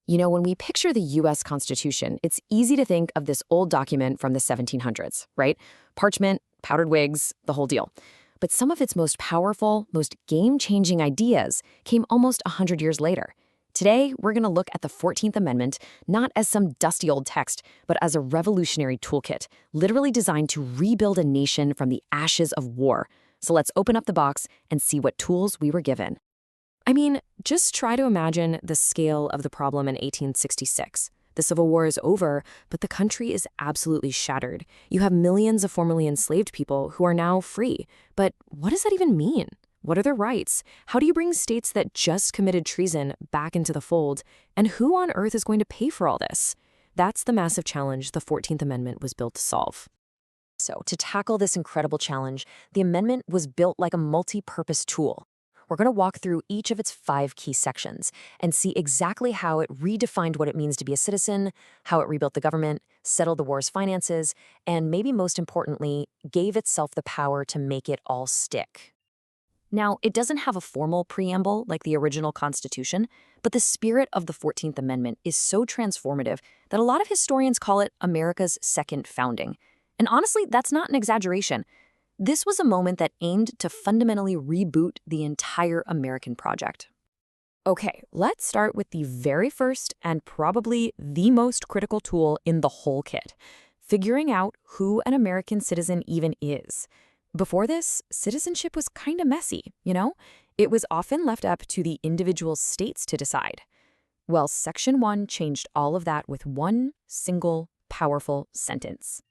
When we picture the US Constitution, it's easy to think of this old document from the 1700s, right? Parchment, powdered wigs, the whole deal. But some of its most powerful, most game-changing ideas came almost 100 years later. Today, we're going to look at the 14th Amendment not as some dusty old text, but as a revolutionary toolkit, literally designed to rebuild a nation from the ashes of war. So let's open up the box and see what tools we were given. Just try to imagine the scale of the problem in 1866. The Civil War is over, but the country is absolutely shattered. You have millions of formerly enslaved people who are now free. But what does that even mean? What are their rights? How do you bring states that just committed treason back into the fold? And who on earth is going to pay for all this? That's the massive challenge the 14th Amendment was built to solve. So, to tackle this incredible challenge, the amendment was built like a multi-purpose tool. We're going to walk through each of its 5 key sections and see exactly how it redefined what it means to be a citizen, how it rebuilt the government, settled the war's finances, and maybe most importantly, gave itself the power to make it all stick. Now, it doesn't have a formal preamble like the original Constitution, but the spirit of the 14th Amendment is so transformative that a lot of historians call it America's second founding. And honestly, that's not an exaggeration. This was a moment that aimed to fundamentally reboot the entire American project. Okay, let's start with the very first and probably the most critical tool in the whole kit, figuring out who an American citizen even is. Before this, citizenship was kind of messy, It was often left up to the individual states to decide. Well, Section 1 changed all of that with one single, powerful sentence.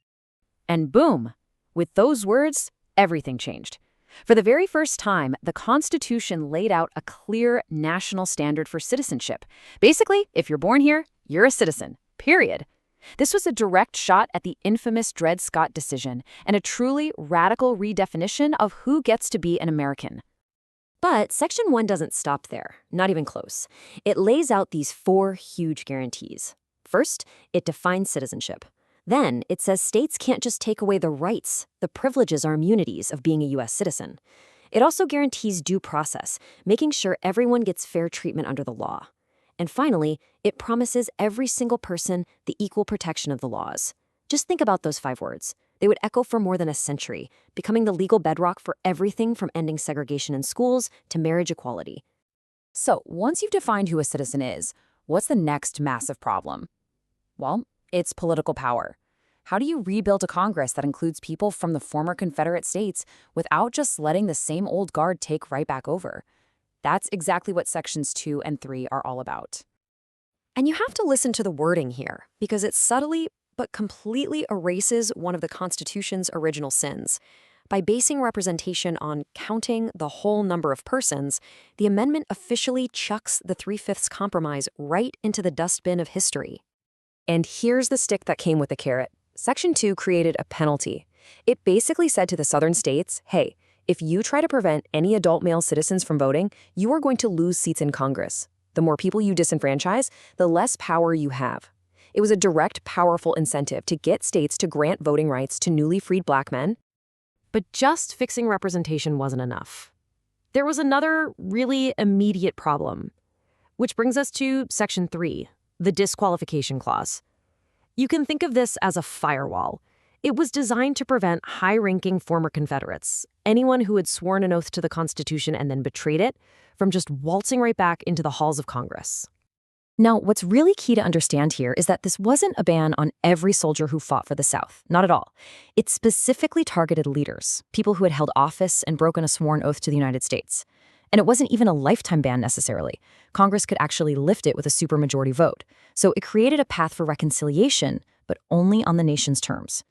And boom! With those words, everything changed. For the very first time, the Constitution laid out a clear national standard for citizenship. Basically, if you're born here, you're a citizen, period. This was a direct shot at the infamous Dred Scott decision and a truly radical redefinition of who gets to be an American. But Section 1 doesn't stop there, not even close. It lays out these 4 huge guarantees. First, it defines citizenship. Then, it says states can't just take away the rights, the privileges or immunities of being a U.S. citizen. It also guarantees due process, making sure everyone gets fair treatment under the law. And finally, it promises every single person the equal protection of the laws. Just think about those 5 words. They would echo for more than a century, becoming the legal bedrock for everything from ending segregation in schools to marriage equality. So, once you've defined who a citizen is, what's the next massive problem? Well, it's political power. How do you rebuild a Congress that includes people from the former Confederate states without just letting the same old guard take right back over? That's exactly what Sections 2 and 3 are all about. And you have to listen to the wording here, because it subtly but completely erases one of the Constitution's original sins. By basing representation on counting the whole number of persons, the amendment officially chucks the 3/5 compromise right into the dustbin of history. And here's the stick that came with the carrot. Section 2 created a penalty. It basically said to the southern states, hey, if you try to prevent any adult male citizens from voting, you are going to lose seats in Congress. The more people you disenfranchise, the less power you have. It was a direct, powerful incentive to get states to grant voting rights to newly freed black men. But just fixing representation wasn't enough. There was another really immediate problem, which brings us to Section 3. The disqualification clause. You can think of this as a firewall. It was designed to prevent high-ranking former Confederates, anyone who had sworn an oath to the Constitution and then betrayed it, from just waltzing right back into the halls of Congress. Now, what's really key to understand here is that this wasn't a ban on every soldier who fought for the South, not at all. It specifically targeted leaders, people who had held office and broken a sworn oath to the United States. And it wasn't even a lifetime ban necessarily. Congress could actually lift it with a supermajority vote. So it created a path for reconciliation, but only on the nation's terms.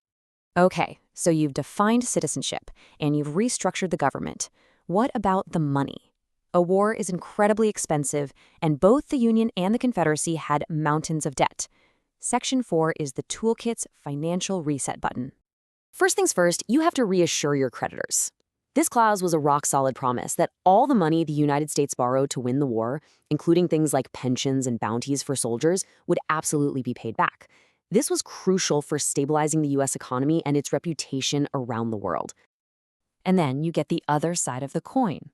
Okay, so you've defined citizenship, and you've restructured the government. What about the money? A war is incredibly expensive, and both the Union and the Confederacy had mountains of debt. Section 4 is the toolkit's financial reset button. First things first, you have to reassure your creditors. This clause was a rock-solid promise that all the money the United States borrowed to win the war, including things like pensions and bounties for soldiers, would absolutely be paid back. This was crucial for stabilizing the U.S. economy and its reputation around the world. And then you get the other side of the coin.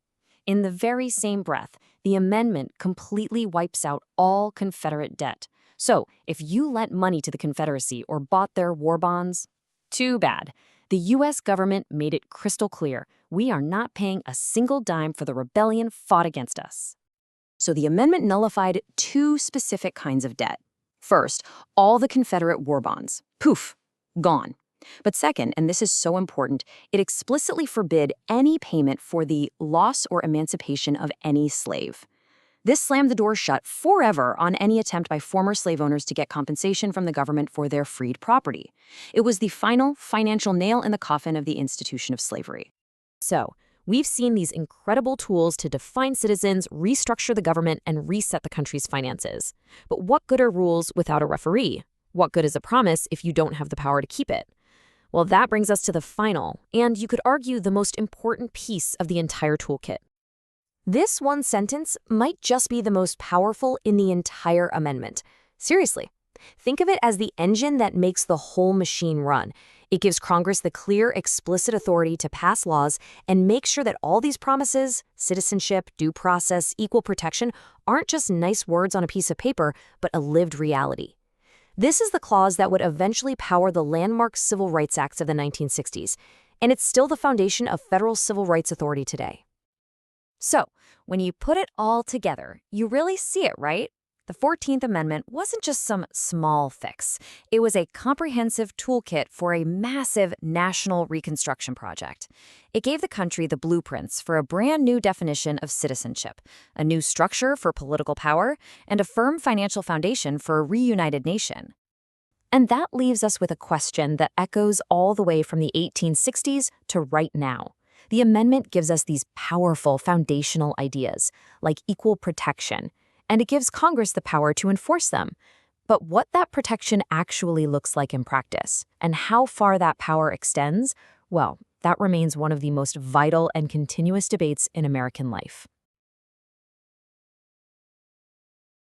in the very same breath, the amendment completely wipes out all Confederate debt. So, if you lent money to the Confederacy or bought their war bonds, too bad. The U.S. government made it crystal clear we are not paying a single dime for the rebellion fought against us. So the amendment nullified two specific kinds of debt. First, all the Confederate war bonds. Poof, gone. But second, and this is so important, it explicitly forbid any payment for the loss or emancipation of any slave. This slammed the door shut forever on any attempt by former slave owners to get compensation from the government for their freed property. It was the final financial nail in the coffin of the institution of slavery. So, we've seen these incredible tools to define citizens, restructure the government, and reset the country's finances. But what good are rules without a referee? What good is a promise if you don't have the power to keep it? Well, that brings us to the final, and you could argue the most important piece of the entire toolkit. This one sentence might just be the most powerful in the entire amendment. Seriously, think of it as the engine that makes the whole machine run. It gives Congress the clear, explicit authority to pass laws and make sure that all these promises, citizenship, due process, equal protection, aren't just nice words on a piece of paper, but a lived reality. This is the clause that would eventually power the landmark Civil Rights Acts of the 1960s, and it's still the foundation of federal civil rights authority today. So, when you put it all together, you really see it, right? The 14th Amendment wasn't just some small fix. It was a comprehensive toolkit for a massive national reconstruction project. It gave the country the blueprints for a brand new definition of citizenship, a new structure for political power, and a firm financial foundation for a reunited nation. And that leaves us with a question that echoes all the way from the 1860s to right now. The amendment gives us these powerful foundational ideas, like equal protection, and it gives Congress the power to enforce them. But what that protection actually looks like in practice, and how far that power extends, well, that remains one of the most vital and continuous debates in American life.